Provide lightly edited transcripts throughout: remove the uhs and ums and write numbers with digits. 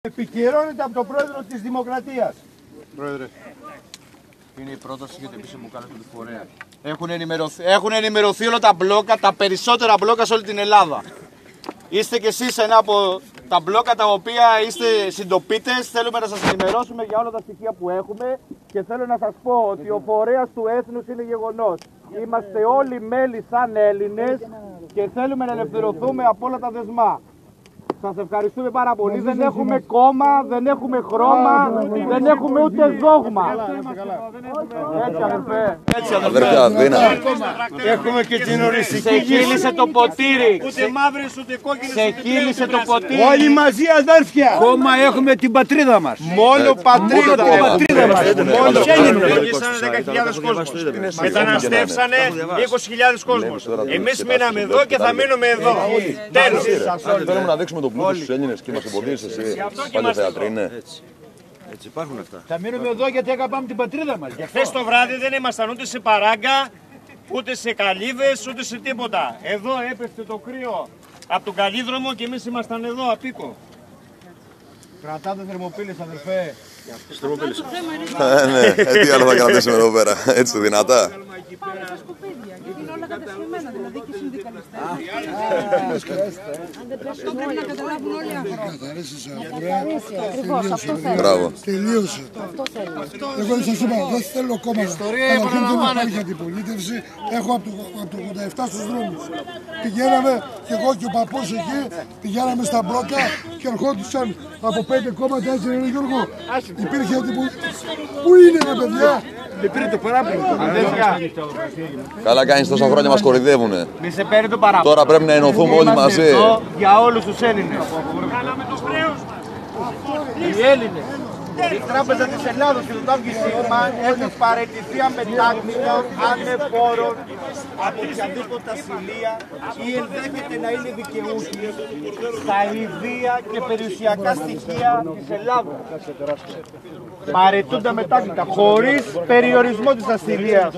Επικυρώνεται από τον πρόεδρο της Δημοκρατίας. Πρόεδρε, είναι η πρόταση για την επίσημη κάλυψη του φορέα. Έχουν ενημερωθεί όλα τα μπλόκα, τα περισσότερα μπλόκα σε όλη την Ελλάδα. Είστε κι εσείς ένα από τα μπλόκα τα οποία είστε συντοπίτες. Θέλουμε να σας ενημερώσουμε για όλα τα στοιχεία που έχουμε και θέλω να σας πω ότι ο φορέας του έθνους είναι γεγονός. Είμαστε όλοι μέλη σαν Έλληνες και θέλουμε να ελευθερωθούμε από όλα τα δεσμά. Σας ευχαριστούμε πάρα πολύ. Δεν έχουμε κόμμα, δεν έχουμε χρώμα, δεν έχουμε ούτε δόγμα. Έτσι αδερφέ. Έτσι αδερφέ. Έχουμε και την οριστική. Σε κύλησε το ποτήρι. Ούτε μαύρες ούτε κόκκινες. Σε κύλησε το ποτήρι. Όλοι μαζί αδέρφια. Κόμμα έχουμε την πατρίδα μας. Μόνο πατρίδα έχουμε. Μόνο Γύρισαν 10.000 κόσμος. Μεταναστεύσανε 20.000 κόσμος. Εμείς μείναμε εδώ και θα μείνουμε εδώ. Τέλος. Θέλουμε να δείξουμε τον πλούτο στους Έλληνες και μας εμποδίζεις εσύ. Πάλι θεατροί είναι. Έτσι υπάρχουν αυτά. Θα μείνουμε εδώ γιατί αγαπάμε την πατρίδα μας. Χθες το βράδυ δεν ήμασταν ούτε σε παράγκα, ούτε σε καλύβες, ούτε σε τίποτα. Εδώ έπεσε το κρύο από τον Καλύδρομο και εμείς ήμασταν εδώ απίκο. Κρατάτε θερμοπύλες αδερφέ. Ναι, τι άλλο θα κρατήσουμε εδώ πέρα. Έτσι δυνατά. Πάμε στα σκουπίδια, γιατί είναι όλα κατεστημένα, δηλαδή και οι συνδικαλιστές. Αν δεν πρέπει να καταλάβουν όλοι οι αγρότες. Ακριβώς, αυτό θέλω. Μπράβο. Τελείωσε. Εγώ σας είπα, δεν θέλω κόμμα. Καταρχήν δεν υπάρχει αντιπολίτευση. Έχω από το 87 στους δρόμους. Πηγαίναμε και εγώ και ο παππούς εκεί, πηγαίναμε στα μπλόκα και ερχόντουσαν από 5 κόμματα, έτσι είναι Γιώργο. Υπήρχε αντιπολίτευση. Πού είναι ρε παιδιά? Με πήρε το παράπληκτο. Καλά κάνεις, τόσα χρόνια μας κοροϊδεύουνε. Μη σε παίρνει το παράπονο. Τώρα πρέπει να ενωθούμε όλοι μαζί. Είμαστε εδώ για όλους τους Έλληνες. Κάναμε το χρέος μας. Οι Έλληνες. Η Τράπεζα της Ελλάδος και το ΤΑΒΚΙΣΥΓΜΑ έχουν παραιτηθεί αμετάκλητα ανεφόρων από οποιαδήποτε ασυλία ή ενδέχεται να είναι δικαιούχοι στα ιδία και περιουσιακά στοιχεία της Ελλάδος. Παραιτούνται αμετάκλητα, χωρίς περιορισμό της ασυλίας.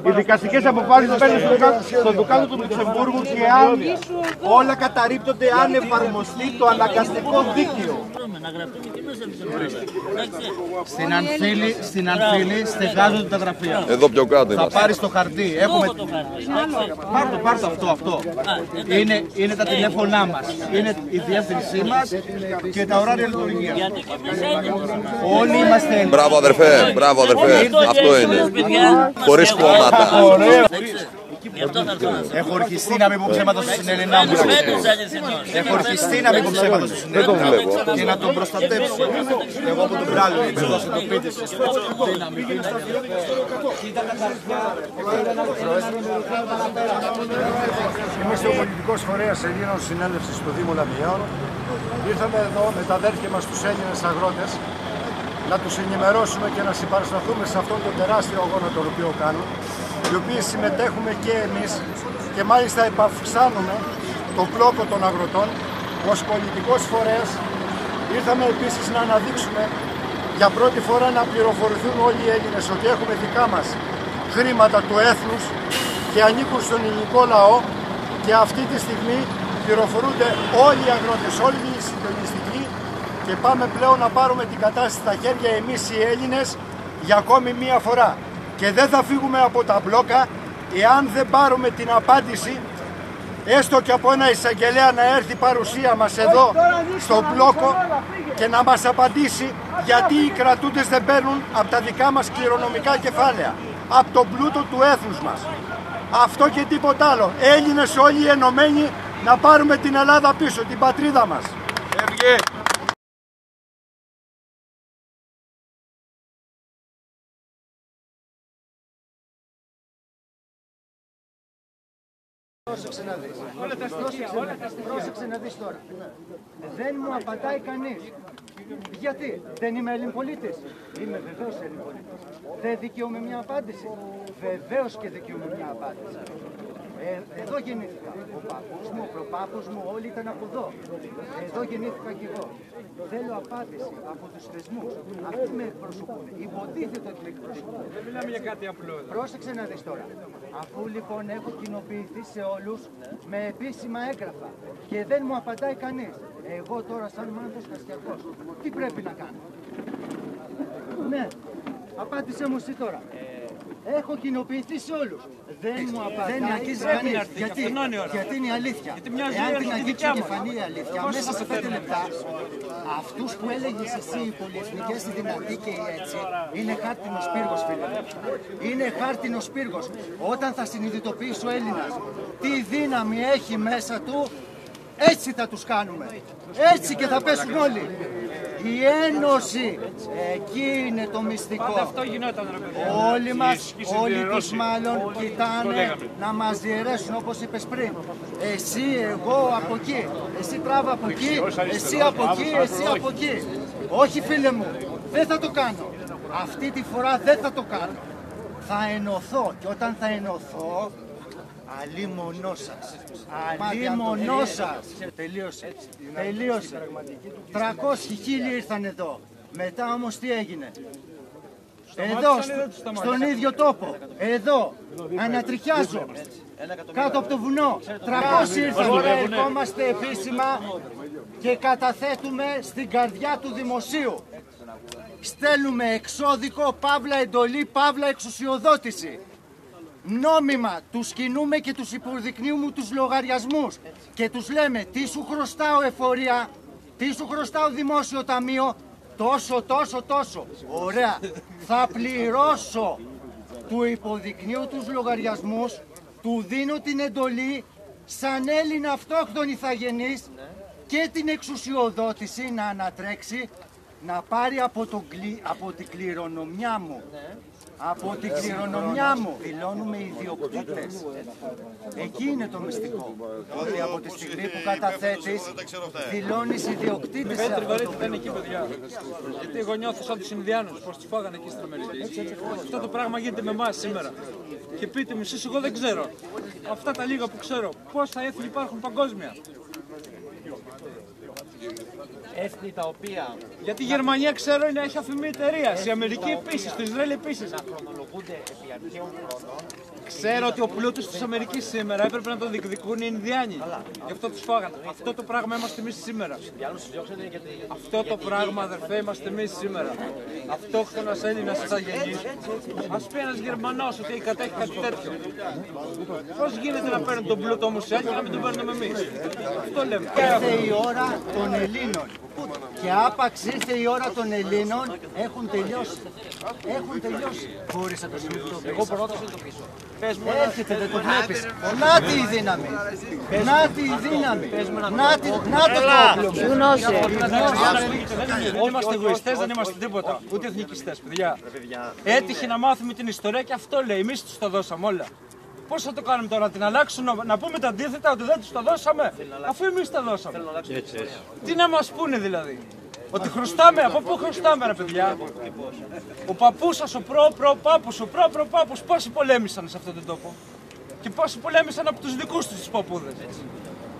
Οι δικαστικές αποφάσεις παίρνουν στο Δουκάτο του Λουξεμβούργου και αν όλα καταρρίπτονται αν εφαρμοστεί το αναγκαστικό δίκαιο. Στην Ανθήλη στεγάζονται τα γραφεία. Εδώ πιο κάτω Θα είμαστε. πάρεις το χαρτί. Πάρ' το αυτό. Είναι τα τηλέφωνά μας. Είναι η διεύθυνσή μας και τα ωράρια λειτουργίας. Όλοι είμαστε Έλληνες. Μπράβο αδερφέ, μπράβο αδερφέ. Αυτό είναι. Χωρίς κόμματα. Έχω ορκιστεί να μην πω ψέματα στο συνέλληνά μου. Έχω ορκιστεί να μην πω ψέματα στο συνέλληνά μου και να τον προστατεύσω. Εγώ από τον Μπράλλο, έτσι δώσε το πείτε σας. Είμαστε ο πολιτικός φορέας Ελλήνων Συνέλευσης στο Δήμο Λαμιαίων. Ήρθαμε εδώ με τα αδέρφια μας τους Έλληνες αγρότες να τους ενημερώσουμε και να συμπαρασταθούμε σε αυτόν τον τεράστιο αγώνα τον οποίο κάνουν, οι οποίοι συμμετέχουμε και εμείς και μάλιστα επαυξάνουμε τον μπλόκο των αγροτών. Ως πολιτικός φορέας ήρθαμε επίσης να αναδείξουμε για πρώτη φορά να πληροφορηθούν όλοι οι Έλληνες ότι έχουμε δικά μας χρήματα του έθνους και ανήκουν στον ελληνικό λαό και αυτή τη στιγμή πληροφορούνται όλοι οι αγρότες, όλοι οι συντονιστικοί και πάμε πλέον να πάρουμε την κατάσταση στα χέρια εμείς οι Έλληνες για ακόμη μία φορά. Και δεν θα φύγουμε από τα μπλόκα εάν δεν πάρουμε την απάντηση έστω και από ένα εισαγγελέα να έρθει παρουσία μας εδώ στο μπλόκο και να μας απαντήσει γιατί οι κρατούντες δεν παίρνουν από τα δικά μας κληρονομικά κεφάλαια, από τον πλούτο του έθνους μας. Αυτό και τίποτα άλλο. Έλληνες όλοι ενωμένοι να πάρουμε την Ελλάδα πίσω, την πατρίδα μας. Πρόσεξε να δεις τώρα. Δεν μου απαντάει κανείς. Γιατί? Δεν είμαι Ελληνπολίτης. Είμαι βεβαίως Ελληνπολίτης. Δεν δικαιούμαι μια απάντηση. Βεβαίως και δικαιούμαι μια απάντηση. Εδώ γεννήθηκα. Ο παππούς μου, ο προπάπους μου, όλοι ήταν από εδώ. Εδώ γεννήθηκα κι εγώ. Θέλω απάντηση από τους θεσμούς. Αυτοί με εκπροσωπούν. Υποτίθεται ότι με εκπροσωπούν. Δεν μιλάμε για κάτι απλό. Πρόσεξε να δεις τώρα. Αφού λοιπόν έχω κοινοποιηθεί σε όλους με επίσημα έγγραφα και δεν μου απαντάει κανείς. Εγώ τώρα σαν Μάνθος Καστιακός, τι πρέπει να κάνω? Ναι, απάντησέ μου εσύ τώρα. Έχω κοινοποιηθεί σε όλους. Δεν μου απαντάει. Δεν αγγίζει κανείς. Γιατί είναι η αλήθεια. Εάν την αγγίξει και φανεί η αλήθεια, μέσα σε 5 λεπτά, αυτούς που έλεγες εσύ, οι πολυεθνικές, οι δυνατοί και οι έτσι, είναι χάρτινος πύργος, φίλε. Είναι χάρτινος πύργος. Όταν θα συνειδητοποιήσει ο Έλληνας τι δύναμη έχει μέσα του, έτσι θα τους κάνουμε. Έτσι και θα πέσουν όλοι. Η ένωση, εκεί είναι το μυστικό. Πάντα αυτό γινόταν, ρε παιδιά. Όλοι μας, όλοι τους μάλλον κοιτάνε να μας διαιρέσουν, όπως είπες πριν. Εσύ, εγώ από εκεί, εσύ τράβα από εκεί, εσύ από εκεί, εσύ από εκεί. Όχι φίλε μου, δεν θα το κάνω. Αυτή τη φορά δεν θα το κάνω. Θα ενωθώ και όταν θα ενωθώ, αλίμονό σας. Αλίμονό σας. Τελείωσε. Τελείωσε. 300.000 ήρθαν εδώ. Μετά όμως τι έγινε? Εδώ, στον ίδιο τόπο. Εδώ. Ανατριχιάζω. Κάτω από το βουνό. 300 ήρθαν. Ερχόμαστε επίσημα και καταθέτουμε στην καρδιά του δημοσίου. Στέλνουμε εξώδικο, παύλα εντολή, παύλα εξουσιοδότηση. Νόμιμα τους κινούμε και τους υποδεικνύουμε τους λογαριασμούς και τους λέμε τι σου χρωστάω εφορία, τι σου χρωστάω δημόσιο ταμείο, τόσο. Ωραία, θα πληρώσω. Του υποδεικνύω τους λογαριασμούς, του δίνω την εντολή σαν Έλληνα αυτόχθονη ηθαγενής και την εξουσιοδότηση να ανατρέξει, να πάρει από την κληρονομιά μου. Από την κληρονομιά μου δηλώνουμε ιδιοκτήτες. Εκεί είναι το μυστικό. Ότι από τη στιγμή που καταθέτεις, δηλώνεις ιδιοκτήτες. Πέτρη βαρύτητα ήταν εκεί, παιδιά. Γιατί εγώ νιώθω σαν τους Ινδιάνους, πως τους φάγανε εκεί στην Αμερική. Αυτό το πράγμα γίνεται με εμάς σήμερα. Και πείτε μου, εσείς, εγώ δεν ξέρω. Αυτά τα λίγα που ξέρω, πόσα έθνη υπάρχουν παγκόσμια? Έθνη τα οποία. Γιατί η Γερμανία ξέρω είναι, έχει αφημί εταιρεία. Η Αμερική επίσης, το Ισραήλ επίσης. Να χρονολογούνται επί αρχαίων χρόνων. Ξέρω ότι ο πλούτος της Αμερικής σήμερα έπρεπε να το διεκδικούν οι Ινδιάνοι. Γι' αυτό τους φάγανε. Αυτό το πράγμα είμαστε εμείς σήμερα. Αυτό το πράγμα, αδερφέ, είμαστε εμείς σήμερα. Αυτόχθονας Έλληνας ηθαγενής. Ας πει ένας Γερμανός ότι κατέχει κάτι τέτοιο. Πώς γίνεται να παίρνουν τον πλούτο όμως έτσι και να μην τον παίρνουμε εμείς? Αυτό λέμε. Ήρθε η ώρα των Ελλήνων. Και άπαξ ήρθε η ώρα των Ελλήνων, έχουν τελειώσει. Έχουν τελειώσει. Μπορείς να το συνειδητοποιήσεις? Εγώ μπορώ να το συνειδητοποιήσω. Έρχεται, δεν το βλέπεις. Να τη η δύναμη. Να τη η δύναμη. Να το όπλο μου. Δεν είμαστε εγωιστές, δεν είμαστε τίποτα. Ούτε εθνικιστές, παιδιά. Έτυχε να μάθουμε την ιστορία και αυτό λέει. Εμείς τους τα δώσαμε όλα. Πώς θα το κάνουμε τώρα, να την αλλάξουν, να πούμε τα αντίθετα, ότι δεν τους τα δώσαμε, αφού εμείς τα δώσαμε? Τι να μας πούνε δηλαδή? Ότι χρωστάμε, από πού χρωστάμε ρε παιδιά? Ο παππούς σας, ο προπροπάπους, ο προπροπάπους, πόσοι πολέμησαν σε αυτόν τον τόπο? Και πόσοι πολέμησαν από τους δικούς τους παππούδες?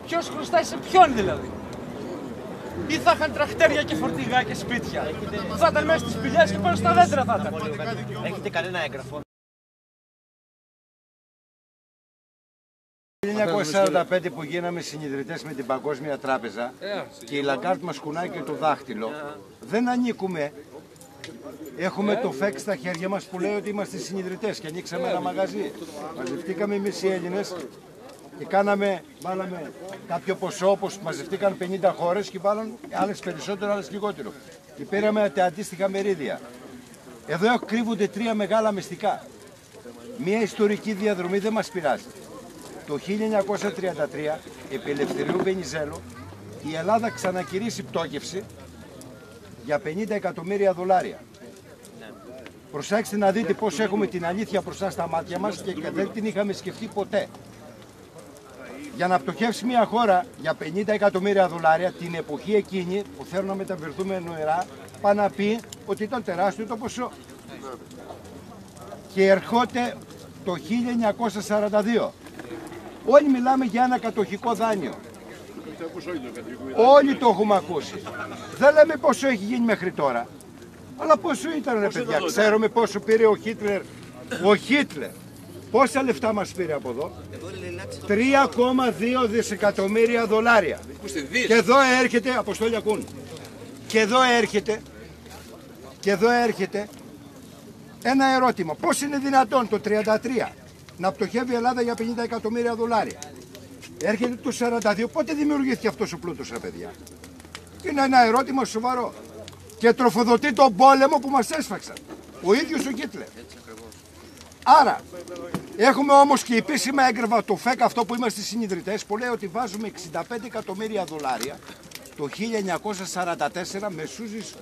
Ποιος χρωστάει σε ποιον δηλαδή? Ή θα είχαν τραχτέρια και φορτηγά και σπίτια? Θα ήταν μέσα στις σπηλιές και πάνω στα δέντρα θα ήταν. Έχετε κανένα έγγραφο? Το 1945 που γίναμε συνιδρυτές με την Παγκόσμια Τράπεζα και η Λαγκάρτ μας κουνάει και το δάχτυλο, δεν ανήκουμε. Έχουμε το φέξ στα χέρια μας που λέει ότι είμαστε συνιδρυτές και ανοίξαμε ένα μαγαζί. Μαζευτήκαμε εμείς οι Έλληνες και βάλαμε κάποιο ποσό, όπως μαζευτήκαν 50 χώρες και βάλαν άλλες περισσότερο, άλλες λιγότερο. Και πήραμε τα αντίστοιχα μερίδια. Εδώ κρύβονται 3 μεγάλα μυστικά. Μια ιστορική διαδρομή δεν μας πειράζει. Το 1933, επί Ελευθερίου Βενιζέλου, η Ελλάδα ξανακηρύσσει πτώχευση για $50 εκατομμύρια. Προσέξτε να δείτε πώς έχουμε την αλήθεια μπροστά στα μάτια μας και δεν την είχαμε σκεφτεί ποτέ. Για να πτωχεύσει μια χώρα για $50 εκατομμύρια την εποχή εκείνη που θέλουν να μεταφερθούμε νοερά, πάει να πει ότι ήταν τεράστιο το ποσό. Και ερχόται το 1942. Όλοι μιλάμε για ένα κατοχικό δάνειο. Όλοι το έχουμε ακούσει. Δεν λέμε πόσο έχει γίνει μέχρι τώρα. Αλλά πόσο ήταν, ρε παιδιά. Ξέρουμε πόσο πήρε ο Χίτλερ. Ο Χίτλερ. Πόσα λεφτά μας πήρε από εδώ? 3,2 δισεκατομμύρια δολάρια. Και εδώ έρχεται, Αποστόλη ακούν. Και εδώ έρχεται ένα ερώτημα. Πώς είναι δυνατόν το 33 να πτωχεύει η Ελλάδα για 50 εκατομμύρια δολάρια? Έρχεται το 42, πότε δημιουργήθηκε αυτός ο πλούτος, ρε παιδιά? Είναι ένα ερώτημα σοβαρό. Και τροφοδοτεί τον πόλεμο που μας έσφαξαν. Ο ίδιος ο Χίτλερ. Άρα, έχουμε όμως και επίσημα έγγραφα, το ΦΕΚ αυτό που είμαστε συνειδητές, που λέει ότι βάζουμε 65 εκατομμύρια δολάρια το 1944 μεσούζης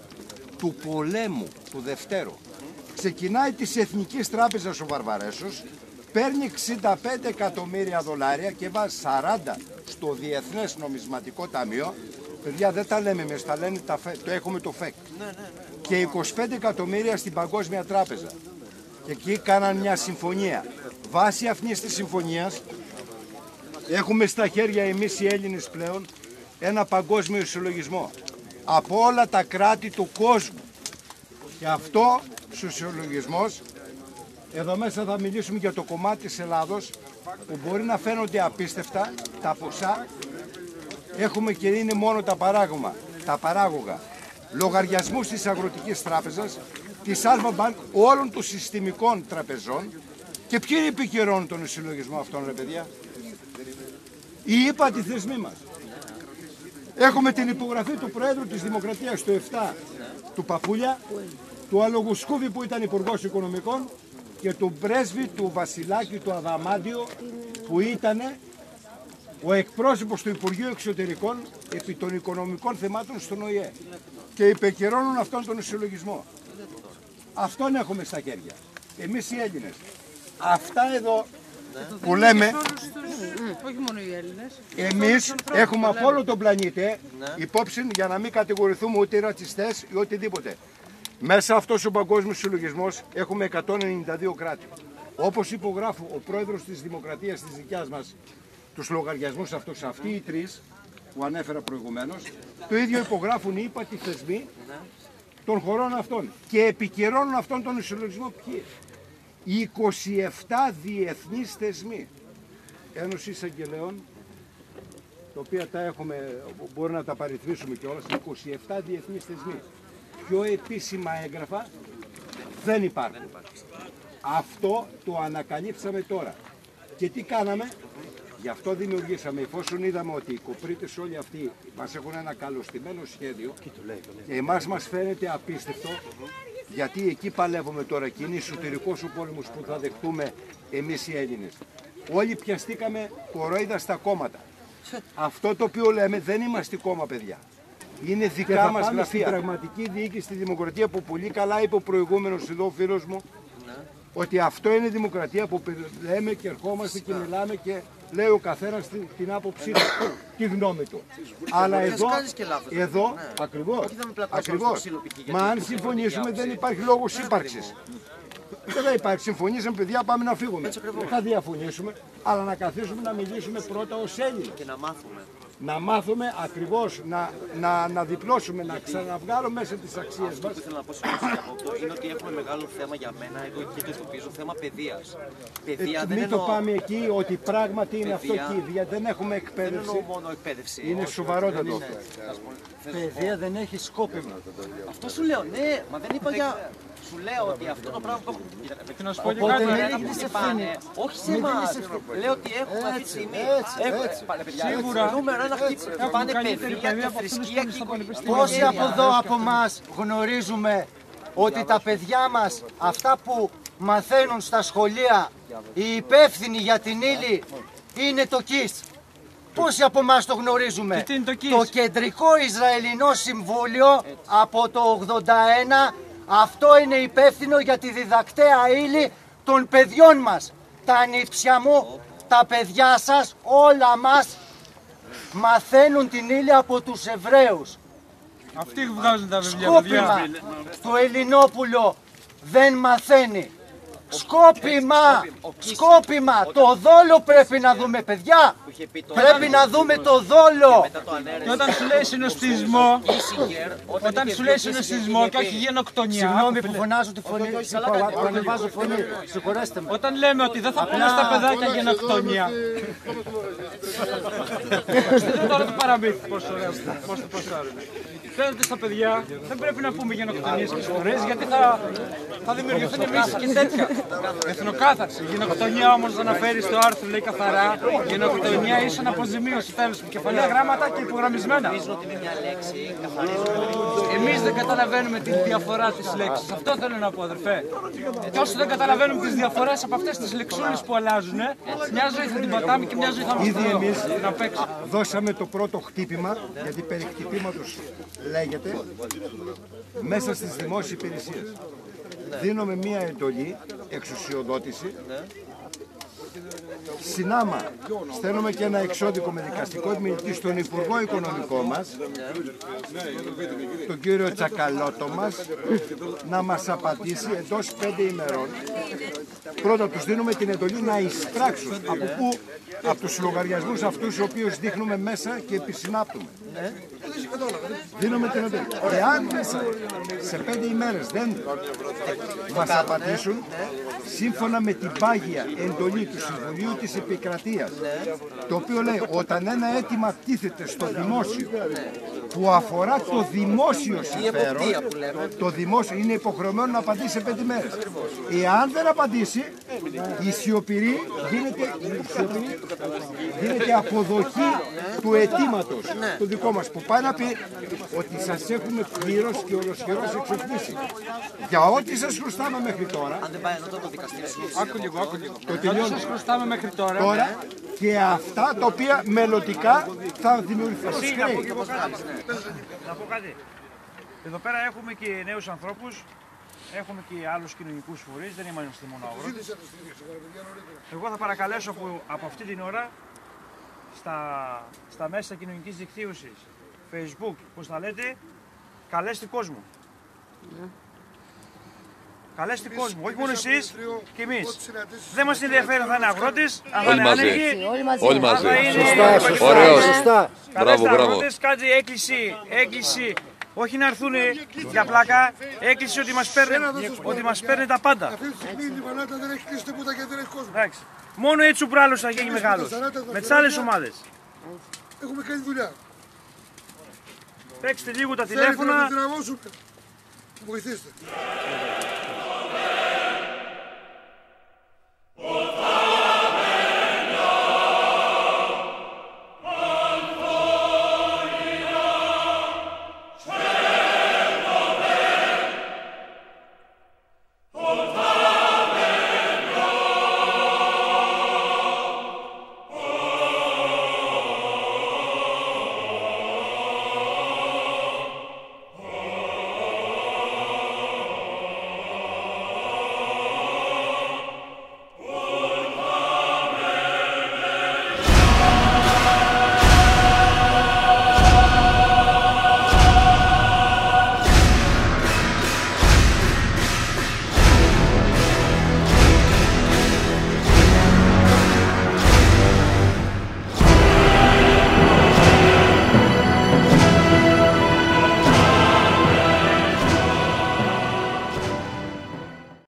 του πολέμου, του Δευτέρου. Ξεκινάει της Εθνικής Τράπεζας ο Βαρβαρέσος, παίρνει 65 εκατομμύρια δολάρια και βάζει 40 στο Διεθνές Νομισματικό Ταμείο. Παιδιά, δεν τα λέμε εμείς, τα λένε το έχουμε το ΦΕΚ. Και 25 εκατομμύρια στην Παγκόσμια Τράπεζα. Και εκεί κάναν μια συμφωνία. Βάσει αυτής της συμφωνίας έχουμε στα χέρια εμείς οι Έλληνες πλέον ένα παγκόσμιο ισολογισμό από όλα τα κράτη του κόσμου. Και αυτό ο ισολογισμός, εδώ μέσα θα μιλήσουμε για το κομμάτι της Ελλάδος, που μπορεί να φαίνονται απίστευτα τα ποσά. Έχουμε και είναι μόνο τα παράγωγα λογαριασμούς της Αγροτικής Τράπεζας, της Αλφα Μπανκ, όλων των συστημικών τραπεζών. Και ποιοι επικαιρώνουν τον συλλογισμό αυτόν, ρε παιδιά? Οι ύπατοι θεσμοί μας. Έχουμε την υπογραφή του Προέδρου της Δημοκρατίας του 7, του Παπούλια, του Αλογουσκούβη που ήταν Υπουργός Οικονομικών και του πρέσβη του Βασιλάκη του Αδαμάντιο που ήταν ο εκπρόσωπος του Υπουργείου Εξωτερικών επί των οικονομικών θεμάτων στον ΟΗΕ. Και υπεκαιρώνουν αυτόν τον συλλογισμό. Αυτόν έχουμε στα χέρια. Εμείς οι Έλληνες. Αυτά εδώ που λέμε, όχι μόνο οι Έλληνες. εμείς έχουμε από όλο τον πλανήτη υπόψη, για να μην κατηγορηθούμε ούτε ρατσιστές ή οτιδήποτε. Μέσα αυτός ο παγκόσμιος συλλογισμός έχουμε 192 κράτη. Όπως υπογράφω ο πρόεδρος της Δημοκρατίας της δικιάς μας τους λογαριασμούς αυτούς, αυτοί οι τρεις που ανέφερα προηγουμένως, το ίδιο υπογράφουν οι ύπατοι θεσμοί των χωρών αυτών και επικαιρώνουν αυτόν τον συλλογισμό ποιοι? Οι 27 διεθνείς θεσμοί. Ένωση Εισαγγελέων, τα οποία τα έχουμε, μπορεί να τα παριθμίσουμε κιόλας, 27 διεθνείς θεσμοί. Πιο επίσημα έγγραφα δεν υπάρχουν. Αυτό το ανακαλύψαμε τώρα. Και τι κάναμε? Γι' αυτό δημιουργήσαμε, εφόσον είδαμε ότι οι κοπρίτες όλοι αυτοί μας έχουν ένα καλωστημένο σχέδιο και εμάς μας φαίνεται απίστευτο, γιατί εκεί παλεύουμε τώρα και είναι εσωτερικός ο πόλεμος που θα δεχτούμε εμείς οι Έλληνες. Όλοι πιαστήκαμε κορόιδα στα κόμματα. Αυτό το οποίο λέμε δεν είμαστε κόμμα, παιδιά. Είναι δικά μας γραφεία. Στην πραγματική διοίκηση στη δημοκρατία που πολύ καλά είπε ο προηγούμενος εδώ φίλος μου, ότι αυτό είναι δημοκρατία που λέμε και ερχόμαστε και μιλάμε και λέει ο καθένας την άποψή του, τη γνώμη του. Αλλά εδώ ακριβώς, μα αν συμφωνήσουμε δεν υπάρχει λόγος ύπαρξης. Δεν θα υπάρχει. Συμφωνήσαμε, παιδιά, πάμε να φύγουμε. Δεν θα διαφωνήσουμε, αλλά να καθίσουμε να μιλήσουμε πρώτα ως Έλληνες. Και να μάθουμε. Να μάθουμε ακριβώς, να διπλώσουμε, να ξαναβγάλουμε μέσα τις αξίες μας. Αυτό που ήθελα να πω είναι ότι έχουμε μεγάλο θέμα για μένα, εγώ εκεί το ειδοποιήσω, θέμα παιδείας. Μην το πάμε εκεί, ότι πράγματι είναι αυτό εκεί, δεν έχουμε εκπαίδευση. Δεν εννοώ μόνο εκπαίδευση. Είναι σοβαρότατο. Παιδεία δεν έχει σκόπιμο. Αυτό σου λέω, ναι, μα δεν είπα για... Σου λέω ότι αυτό το πράγμα που έχουν... Και να σου πω και κάτι. Όχι σε εμάς. Λέω ότι έχουμε αυτή τη στιγμή. Σίγουρα. Νούμερο ένα χτυπάνε παιδεία και θρησκεία και... Πόσοι από εδώ από εμάς γνωρίζουμε ότι τα παιδιά μας, αυτά που μαθαίνουν στα σχολεία, οι υπεύθυνοι για την ύλη είναι το ΚΙΣ. Πόσοι από εμάς το γνωρίζουμε? Το Κεντρικό Ισραηλινό Συμβούλιο από το 81, αυτό είναι υπεύθυνο για τη διδακτέα ύλη των παιδιών μας. Τα νύψια μου, τα παιδιά σας, όλα μας μαθαίνουν την ύλη από τους Εβραίους. Αυτοί βγάζουν τα βιβλία. Σκόπιμα, το Ελληνόπουλο δεν μαθαίνει. Σκόπιμα, το δόλο πρέπει να δούμε, παιδιά. Πρέπει να δούμε το δόλο. Και όταν σου λέει συνοστισμό, και όχι γενοκτονία. Συγγνώμη που φωνάζω τη φωνή, που ανεβάζω φωνή, συγχωρέστε με. Όταν λέμε ότι δεν θα πούμε στα παιδάκια γενοκτονία. Δεν τώρα το παραμύθι, πώς το προσφέρουν. Φαίνεται στα παιδιά, δεν πρέπει να πούμε γενοκτονίες και ιστορίες, γιατί θα δημιουργηθούν εμείς και τέτοια. Εθνοκάθαρση. Γενοκτονία όμως αναφέρει στο άρθρο, λέει καθαρά, γενοκτονία ίσον αποζημίωση, τέλος, με κεφαλαία γράμματα και υπογραμμισμένα. Εμείς δεν καταλαβαίνουμε τη διαφορά της λέξης. Αυτό θέλω να πω, αδερφέ. Και όσο δεν καταλαβαίνουμε τις διαφορές από αυτές τις λεξούλες που αλλάζουν, μια ζωή θα την πατάμε και μια ζωή θα μας Ήδη εμείς να παίξουμε. δώσαμε το πρώτο χτύπημα, γιατί περί χτυπήματος λέγεται, μέσα στις δημόσιες υπηρεσίες. Δίνουμε μία εντολή, εξουσιοδότηση. Συνάμα, στέλνουμε και ένα εξώδικο με δικαστικό επιμελητή στον Υπουργό Οικονομικό μας, τον κύριο Τσακαλώτο μας, να μας απαντήσει εντός 5 ημερών. Πρώτα τους δίνουμε την εντολή να εισπράξουν. Από πού? Από τους λογαριασμούς αυτούς, τους οποίους δείχνουμε μέσα και επισυνάπτουμε. Δίνουμε την εντολή. Εάν μέσα σε 5 ημέρες δεν μας απαντήσουν, σύμφωνα με την πάγια εντολή του Συμβουλίου της Επικρατείας, το οποίο λέει όταν ένα αίτημα τίθεται στο δημόσιο που αφορά το δημόσιο συμφέρον, το δημόσιο είναι υποχρεωμένο να απαντήσει σε 5 ημέρες. Εάν δεν απαντήσει, η σιωπηρή γίνεται αποδοχή του αιτήματος, το δικό μας, που πάει να πει ότι σας έχουμε πλήρως και ολοσχερώς εξοφλήσει για ό,τι σας χρωστάμε μέχρι τώρα. Άκου λίγο. Το τελειώνω. Σας χρωστάμε μέχρι τώρα. Και αυτά τα οποία μελλοντικά θα δημιουργηθούν ως χρέη. Να πω κάτι. Εδώ πέρα έχουμε και νέους ανθρώπους, έχουμε και άλλους κοινωνικούς φορείς, δεν είμαστε μόνο αγρότες. Εγώ θα παρακαλέσω από αυτή την ώρα στα μέσα κοινωνικής δικτύωσης, Facebook, πώς τα λέτε, καλέστε κόσμο. Καλέστε κόσμο, όχι μόνο εσείς και εμείς. Δεν μας ενδιαφέρει αν θα είναι αγρότες, αν θα είναι άνεργοι. Όλοι μαζί. Ωραίος. Μπράβο, μπράβο. Κάτι έκκληση, όχι να έρθουν για πλάκα, έκκληση ότι μας παίρνει τα πάντα. Αυτή τη στιγμή η Λιβανάτα δεν έχει κλείσει τίποτα και δεν έχει κόσμο. Μόνο έτσι ο Μπράλος θα γίνει μεγάλος, με τις άλλες ομάδες. Έχουμε κάνει δουλειά. Παίξτε λίγο τα τηλέφωνα. Θέλετε να την αγώσουμε. Βοηθήστε.